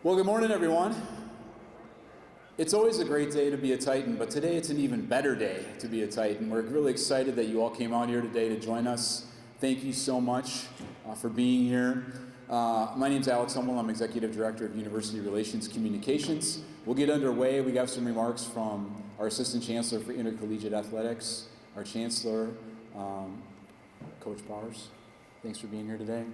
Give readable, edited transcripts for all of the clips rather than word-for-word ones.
Well, good morning, everyone. It's always a great day to be a Titan, but today it's an even better day to be a Titan. We're really excited that you all came out here today to join us. Thank you so much for being here. My name's Alex Hummel. I'm Executive Director of University Relations Communications. We'll get underway. We got some remarks from our Assistant Chancellor for Intercollegiate Athletics, our Chancellor, Coach Bars. Thanks for being here today.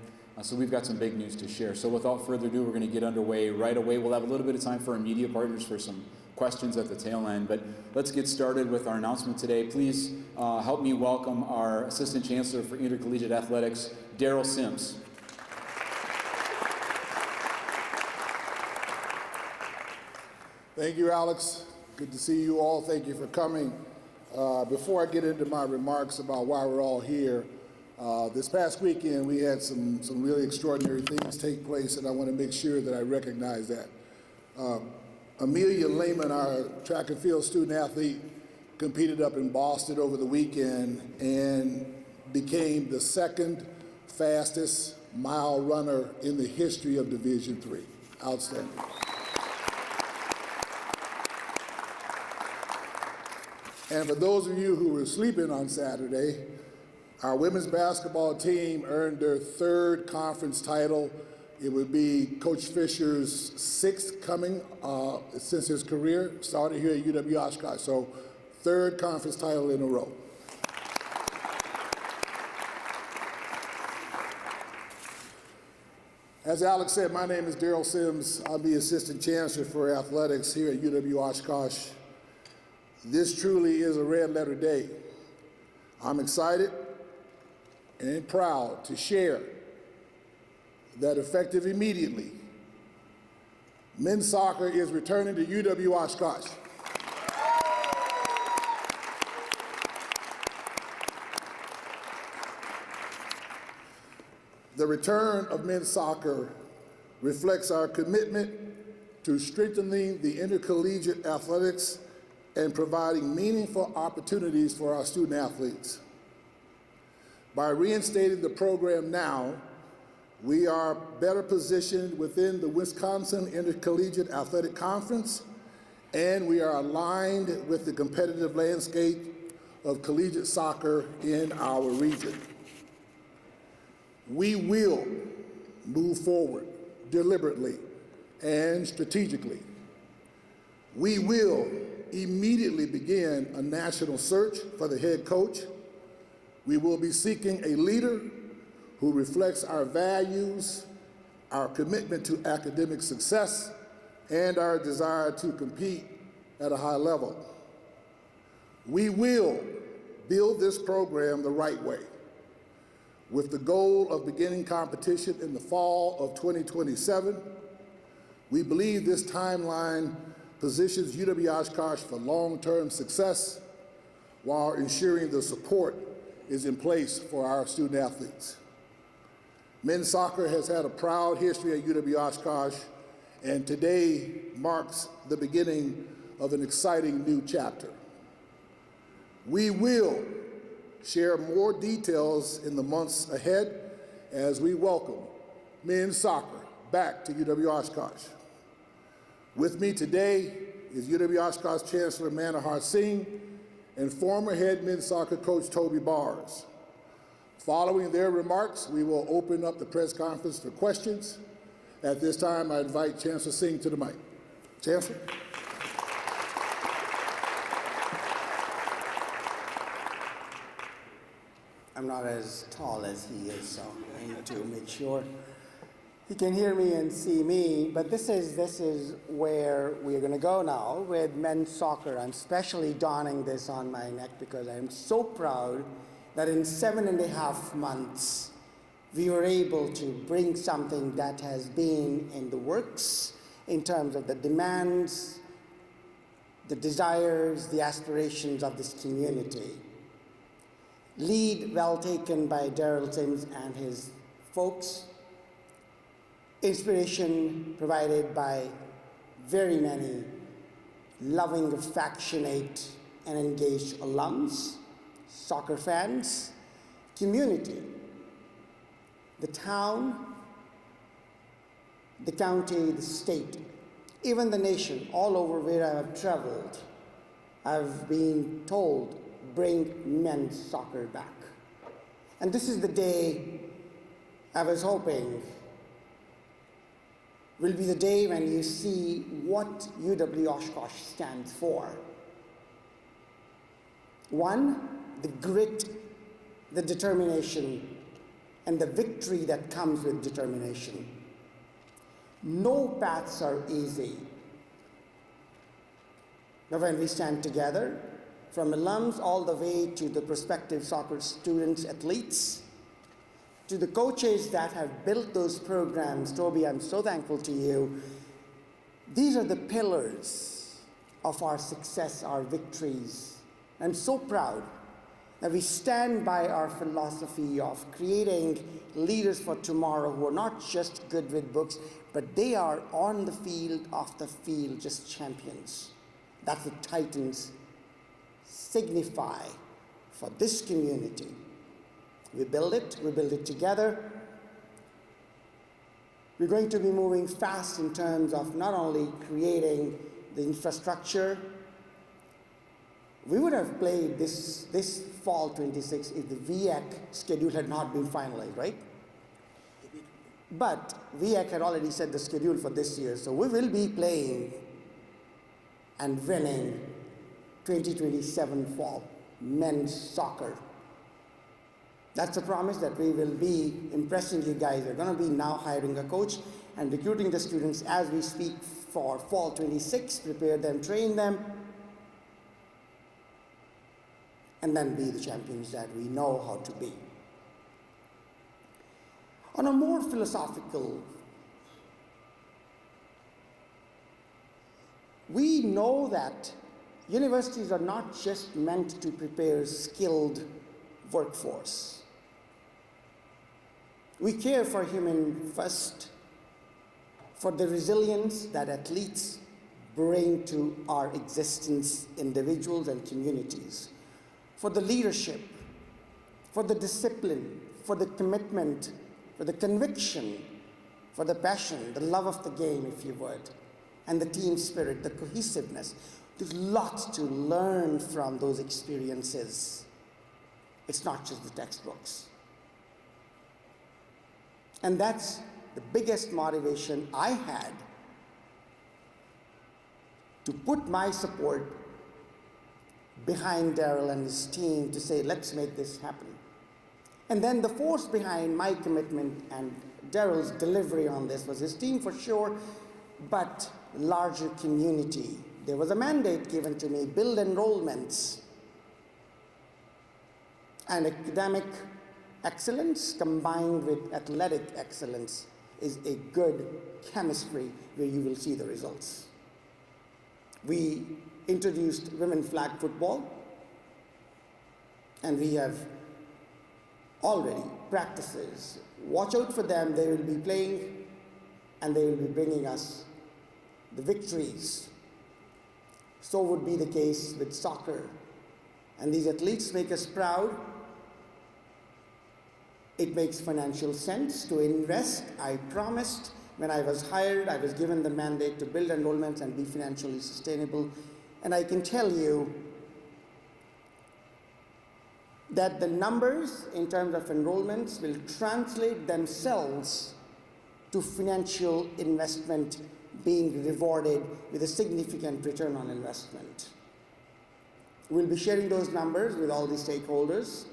So we've got some big news to share. So without further ado, we're going to get underway right away. We'll have a little bit of time for our media partners for some questions at the tail end. But let's get started with our announcement today. Please help me welcome our Assistant Chancellor for Intercollegiate Athletics, Darryl Sims. Thank you, Alex. Good to see you all. Thank you for coming. Before I get into my remarks about why we're all here, this past weekend we had some really extraordinary things take place, and I want to make sure that I recognize that. Amelia Lehman, our track and field student athlete, competed up in Boston over the weekend and became the second fastest mile runner in the history of Division III. Outstanding. And for those of you who were sleeping on Saturday, our women's basketball team earned their third conference title. It would be Coach Fisher's sixth coming since his career started here at UW-Oshkosh. So third conference title in a row. As Alex said, my name is Darryl Sims. I'm the Assistant Chancellor for Athletics here at UW-Oshkosh. This truly is a red letter day. I'm excited and proud to share that effective immediately, men's soccer is returning to UW-Oshkosh. The return of men's soccer reflects our commitment to strengthening the intercollegiate athletics and providing meaningful opportunities for our student athletes. By reinstating the program now, we are better positioned within the Wisconsin Intercollegiate Athletic Conference, and we are aligned with the competitive landscape of collegiate soccer in our region. We will move forward deliberately and strategically. We will immediately begin a national search for the head coach. We will be seeking a leader who reflects our values, our commitment to academic success, and our desire to compete at a high level. We will build this program the right way, with the goal of beginning competition in the fall of 2027. We believe this timeline positions UW-Oshkosh for long-term success while ensuring the support is in place for our student athletes. Men's soccer has had a proud history at UW-Oshkosh, and today marks the beginning of an exciting new chapter. We will share more details in the months ahead as we welcome men's soccer back to UW-Oshkosh. With me today is UW-Oshkosh Chancellor Manohar Singh and former head men's soccer coach Toby Bars. Following their remarks, we will open up the press conference for questions. At this time, I invite Chancellor Singh to the mic. Chancellor. I'm not as tall as he is, so I need to make sure he can hear me and see me. But this is where we're going to go now with men's soccer. I'm especially donning this on my neck because I'm so proud that in 7.5 months, we were able to bring something that has been in the works in terms of the demands, the desires, the aspirations of this community. Lead well taken by Darryl Sims and his folks. Inspiration provided by very many loving, affectionate, and engaged alums, soccer fans, community. The town the county, the state, even the nation, all over where I have traveled, I've been told, bring men's soccer back. And this is the day I was hoping will be the day when you see what UW-Oshkosh stands for. One, the grit, the determination, and the victory that comes with determination. No paths are easy. But when we stand together, from alums all the way to the prospective soccer students, athletes, to the coaches that have built those programs, Toby, I'm so thankful to you. These are the pillars of our success, our victories. I'm so proud that we stand by our philosophy of creating leaders for tomorrow who are not just good with books, but they are on the field, off the field, just champions. That's what Titans signify for this community. We build it together. We're going to be moving fast in terms of not only creating the infrastructure. We would have played this fall 26 if the WLUK schedule had not been finalized, right? But WLUK had already set the schedule for this year, so we will be playing and winning 2027 fall men's soccer. That's a promise that we will be impressing you guys. We're going to be now hiring a coach and recruiting the students as we speak for fall 26, prepare them, train them, and then be the champions that we know how to be. On a more philosophical, we know that universities are not just meant to prepare skilled workforce. We care for human first, for the resilience that athletes bring to our existence, individuals and communities, for the leadership, for the discipline, for the commitment, for the conviction, for the passion, the love of the game, if you would, and the team spirit, the cohesiveness. There's lots to learn from those experiences. It's not just the textbooks. And that's the biggest motivation I had to put my support behind Darryl and his team to say, let's make this happen. And then the force behind my commitment and Darryl's delivery on this was his team for sure, but larger community. There was a mandate given to me, build enrollments and academic excellence combined with athletic excellence is a good chemistry where you will see the results. We introduced women's flag football, and we have already practices. Watch out for them. They will be playing, and they will be bringing us the victories. So would be the case with soccer. And these athletes make us proud. It makes financial sense to invest. I promised when I was hired, I was given the mandate to build enrollments and be financially sustainable. And I can tell you that the numbers in terms of enrollments will translate themselves to financial investment being rewarded with a significant return on investment. We'll be sharing those numbers with all the stakeholders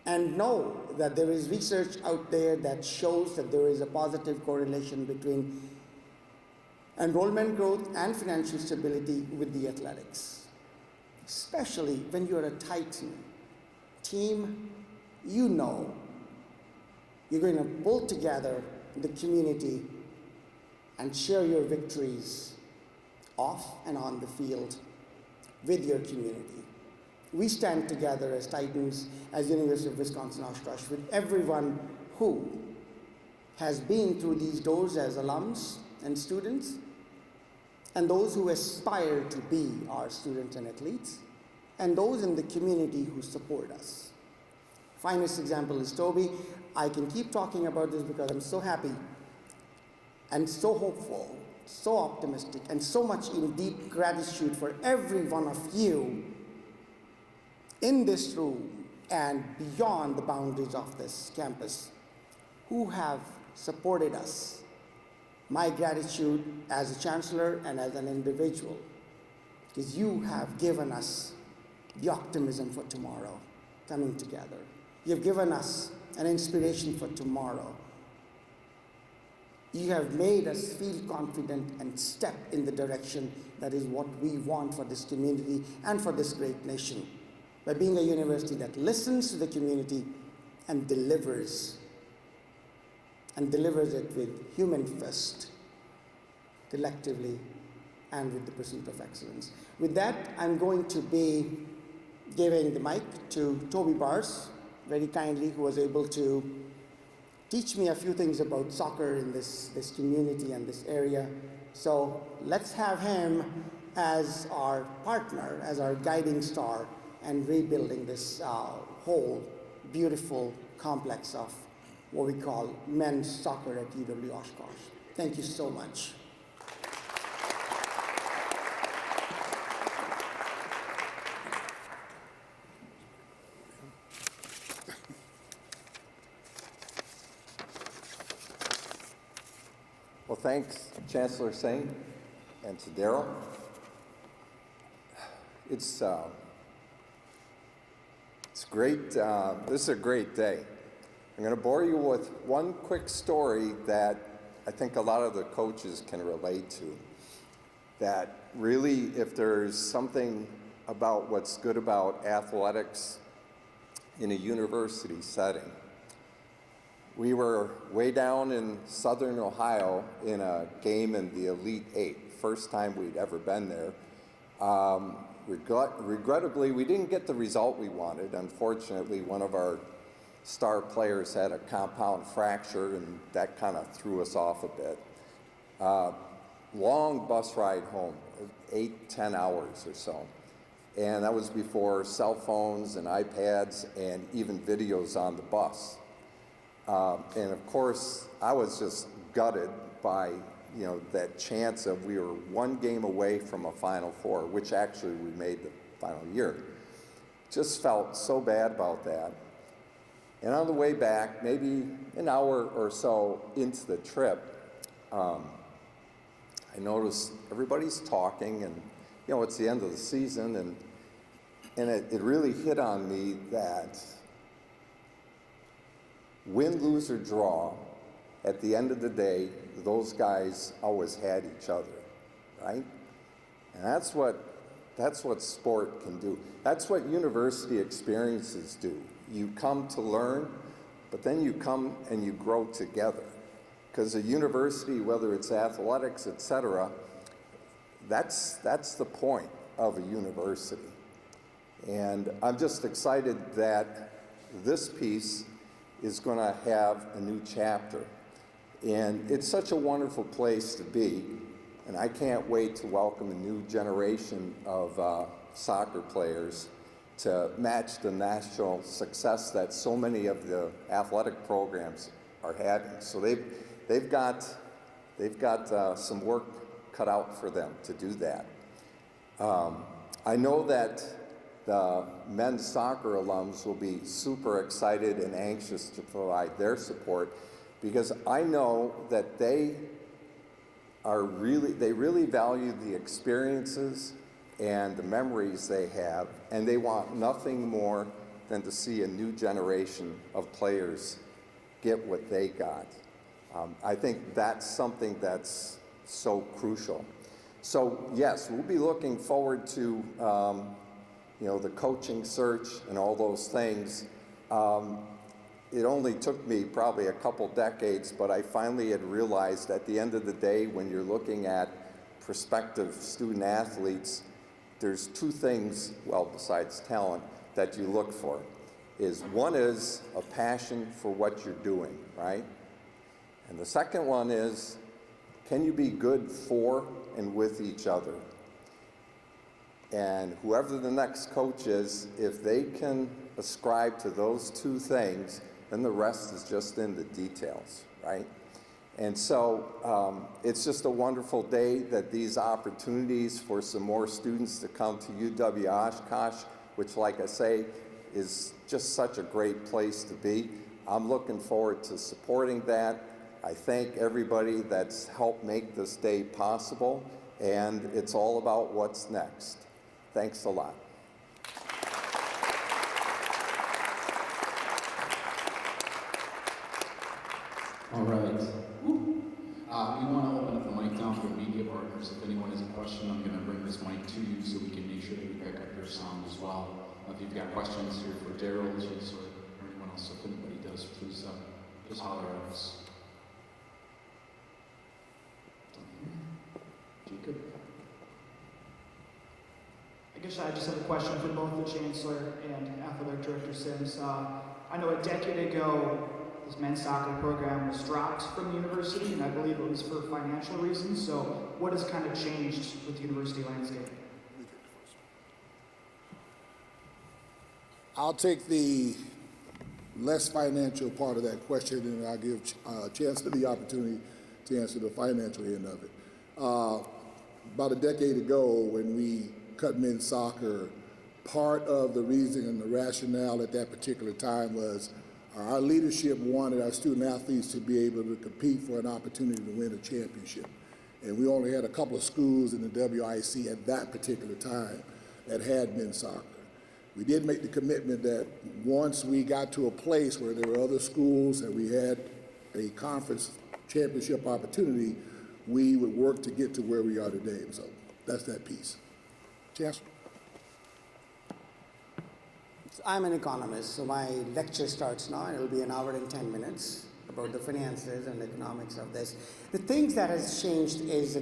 and know that there is research out there that shows that there is a positive correlation between enrollment growth and financial stability with the athletics. Especially when you're a Titan team, you know you're going to pull together the community and share your victories off and on the field with your community. We stand together as Titans, as University of Wisconsin-Oshkosh, with everyone who has been through these doors as alums and students, and those who aspire to be our students and athletes, and those in the community who support us. finest example is Toby. I can keep talking about this because I'm so happy and so hopeful, so optimistic, and so much in deep gratitude for every one of you in this room and beyond the boundaries of this campus who have supported us. My gratitude as a chancellor and as an individual, because you have given us the optimism for tomorrow coming together. You've given us an inspiration for tomorrow. You have made us feel confident and step in the direction that is what we want for this community and for this great nation, by being a university that listens to the community and delivers it with human fist, collectively, and with the pursuit of excellence. With that, I'm going to be giving the mic to Toby Bars, very kindly, who was able to teach me a few things about soccer in this community and this area. So let's have him as our partner, as our guiding star, and rebuilding this whole beautiful complex of what we call men's soccer at UW-Oshkosh. Thank you so much. Well, thanks, Chancellor Singh, and to Darryl. It's great. This is a great day. I'm going to bore you with one quick story that I think a lot of the coaches can relate to. That really, if there's something about what's good about athletics in a university setting. We were way down in southern Ohio in a game in the Elite Eight, first time we'd ever been there. Regrettably, we didn't get the result we wanted. Unfortunately, one of our star players had a compound fracture, and that kind of threw us off a bit. Long bus ride home, 8-10 hours or so. And that was before cell phones and iPads and even videos on the bus. And of course, I was just gutted by that chance of we were one game away from a Final Four, which actually we made the final year. Just felt so bad about that. And on the way back, maybe an hour or so into the trip, I noticed everybody's talking, and it's the end of the season, and it really hit on me that win, lose, or draw, at the end of the day, those guys always had each other, right? And that's what sport can do. That's what university experiences do. You come to learn, but then you come and you grow together. Because a university, whether it's athletics, etc., that's the point of a university. And I'm just excited that this piece is going to have a new chapter. And it's such a wonderful place to be, and I can't wait to welcome a new generation of soccer players to match the national success that so many of the athletic programs are having. So they've got some work cut out for them to do that. I know that the men's soccer alums will be super excited and anxious to provide their support, because I know that they really value the experiences and the memories they have, and they want nothing more than to see a new generation of players get what they got. I think that's something that's so crucial. So yes, we'll be looking forward to the coaching search and all those things. It only took me probably a couple decades, but I finally had realized at the end of the day, when you're looking at prospective student athletes, there's two things, well, besides talent, that you look for. One is a passion for what you're doing, right? And the second one is, can you be good for and with each other? And whoever the next coach is, if they can ascribe to those two things, then the rest is just in the details, right? And so it's just a wonderful day that these opportunities for some more students to come to UW-Oshkosh, which, like I say, is just such a great place to be. I'm looking forward to supporting that. I thank everybody that's helped make this day possible, and it's all about what's next. Thanks a lot. All right. We want to open up the mic down for media partners. If anyone has a question, I'm going to bring this mic to you so we can make sure that we pick up your sound as well. If you've got questions here for Darryl, Chancellor, or anyone else, if anybody does, please just holler at us. Jacob? I guess I just have a question for both the Chancellor and Athletic Director Sims. I know a decade ago, this men's soccer program was dropped from the university, and I believe it was for financial reasons. So what has kind of changed with the university landscape? I'll take the less financial part of that question, and I'll give Chancellor the opportunity to answer the financial end of it. About a decade ago, when we cut men's soccer, part of the reason and the rationale at that particular time was our leadership wanted our student athletes to be able to compete for an opportunity to win a championship. And we only had a couple of schools in the WIC at that particular time that had men's soccer. We did make the commitment that once we got to a place where there were other schools and we had a conference championship opportunity, we would work to get to where we are today. And so that's that piece. Chancellor? I'm an economist, so my lecture starts now, and it'll be an hour and 10 minutes about the finances and economics of this. The things that has changed is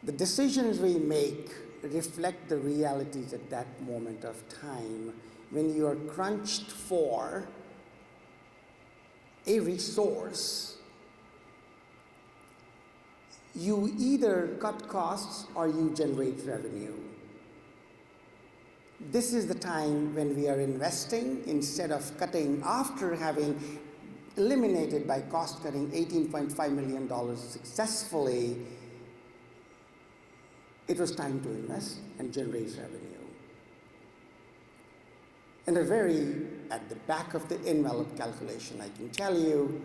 the decisions we make reflect the realities at that moment of time. When you are crunched for a resource, you either cut costs or you generate revenue. This is the time when we are investing instead of cutting. After having eliminated by cost cutting $18.5 million successfully, it was time to invest and generate revenue. And at the back of the envelope calculation, I can tell you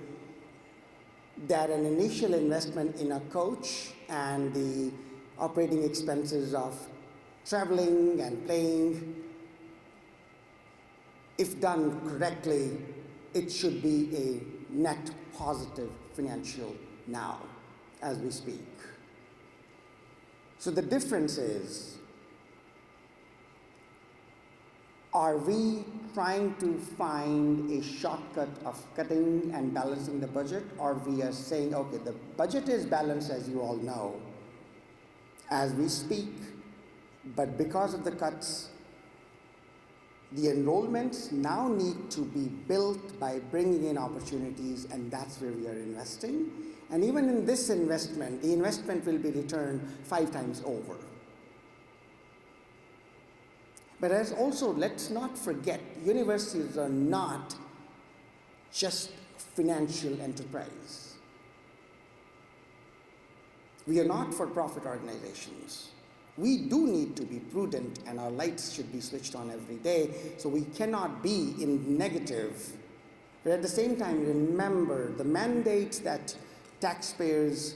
that an initial investment in a coach and the operating expenses of traveling and playing, if done correctly, it should be a net positive financial now as we speak. So the difference is, are we trying to find a shortcut of cutting and balancing the budget, or we are saying, okay, the budget is balanced, as you all know, as we speak, but because of the cuts, the enrollments now need to be built by bringing in opportunities, and that's where we are investing. And even in this investment, the investment will be returned 5 times over. But as also, let's not forget, universities are not just financial enterprise. We are not for-profit organizations. We do need to be prudent, and our lights should be switched on every day, so we cannot be in negative. But at the same time, remember the mandates that taxpayers,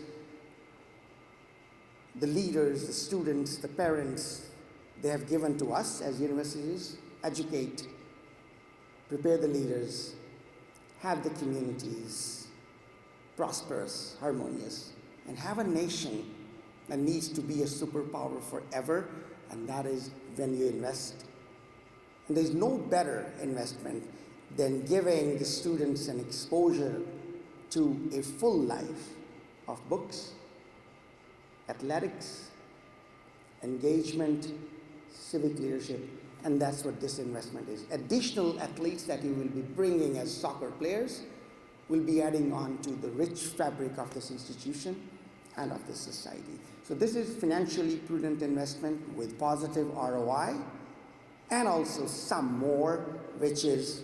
the leaders, the students, the parents, they have given to us as universities: educate, prepare the leaders, have the communities prosperous, harmonious, and have a nation that needs to be a superpower forever, and that is when you invest. And there's no better investment than giving the students an exposure to a full life of books, athletics, engagement, civic leadership, and that's what this investment is. Additional athletes that you will be bringing as soccer players will be adding on to the rich fabric of this institution and of this society. So this is financially prudent investment with positive ROI, and also some more, which is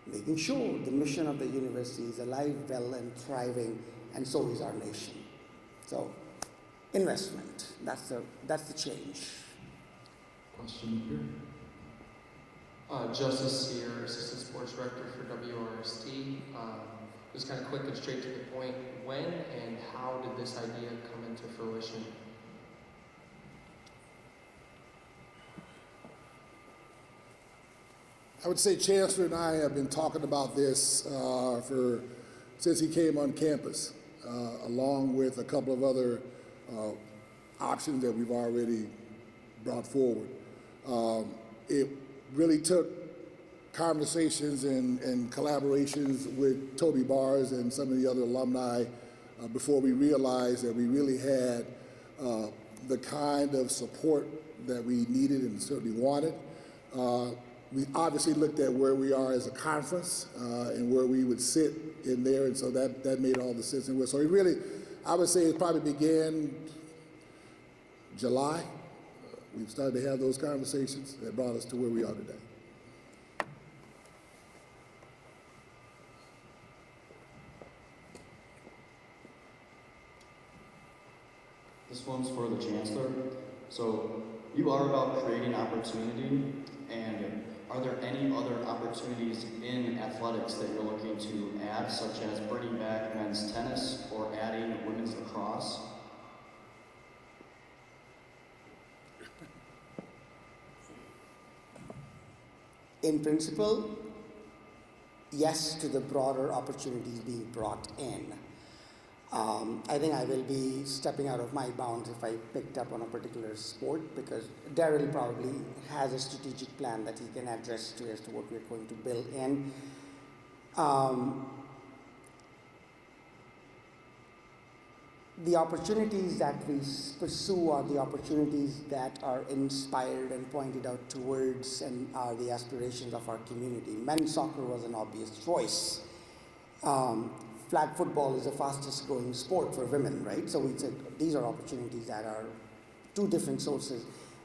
making sure the mission of the university is alive, well, and thriving, and so is our nation. So, investment, that's the change. Question here. Justice Sear, Assistant Sports Director for WRST. Just kind of quick and straight to the point, when and how did this idea come into fruition? I would say Chancellor and I have been talking about this since he came on campus, along with a couple of other options that we've already brought forward. It really took conversations and collaborations with Toby Bars and some of the other alumni before we realized that we really had the kind of support that we needed and certainly wanted. We obviously looked at where we are as a conference and where we would sit in there, and so that made all the sense. And so we really, I would say it probably began July. We've started to have those conversations that brought us to where we are today. This one's for the Chancellor. So you are about creating opportunity, and are there any other opportunities in athletics that you're looking to add, such as bringing back men's tennis or adding women's lacrosse? In principle, yes to the broader opportunities being brought in. I think I will be stepping out of my bounds if I picked up on a particular sport, because Darryl probably has a strategic plan that he can address to as to what we're going to build in. The opportunities that we pursue are the opportunities that are inspired and pointed out towards and are the aspirations of our community. Men's soccer was an obvious choice. Flag football is the fastest growing sport for women, right? So we said these are opportunities that are two different sources.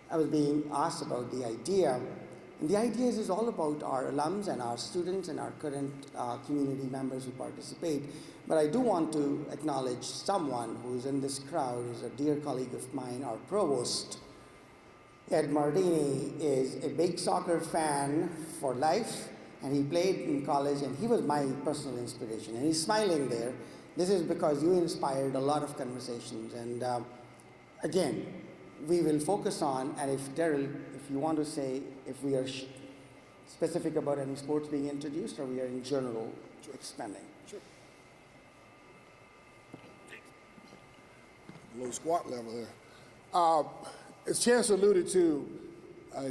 I was being asked about the idea, and the idea is all about our alums and our students and our current community members who participate. But I do want to acknowledge someone who's in this crowd, is a dear colleague of mine, our provost. Ed Martini is a big soccer fan for life, and he played in college, and he was my personal inspiration. And he's smiling there. This is because you inspired a lot of conversations. And again, we will focus on, and if Darryl, if you want to say if we are specific about any sports being introduced, or we are in general expanding. Sure. Low squat level there. As Chancellor alluded to,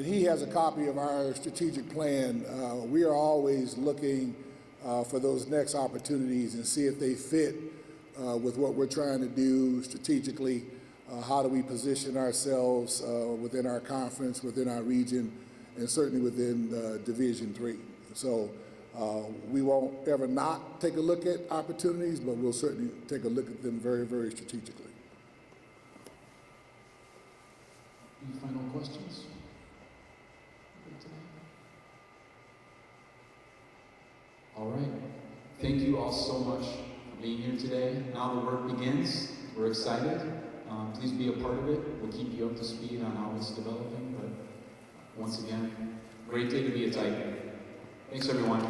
he has a copy of our strategic plan. We are always looking for those next opportunities and see if they fit with what we're trying to do strategically. How do we position ourselves within our conference, within our region, and certainly within Division III. So we won't ever not take a look at opportunities, but we'll certainly take a look at them very, very strategically. Any final questions? All right. Thank you all so much for being here today. Now the work begins. We're excited. Please be a part of it. We'll keep you up to speed on how it's developing. But once again, great day to be a Titan. Thanks, everyone.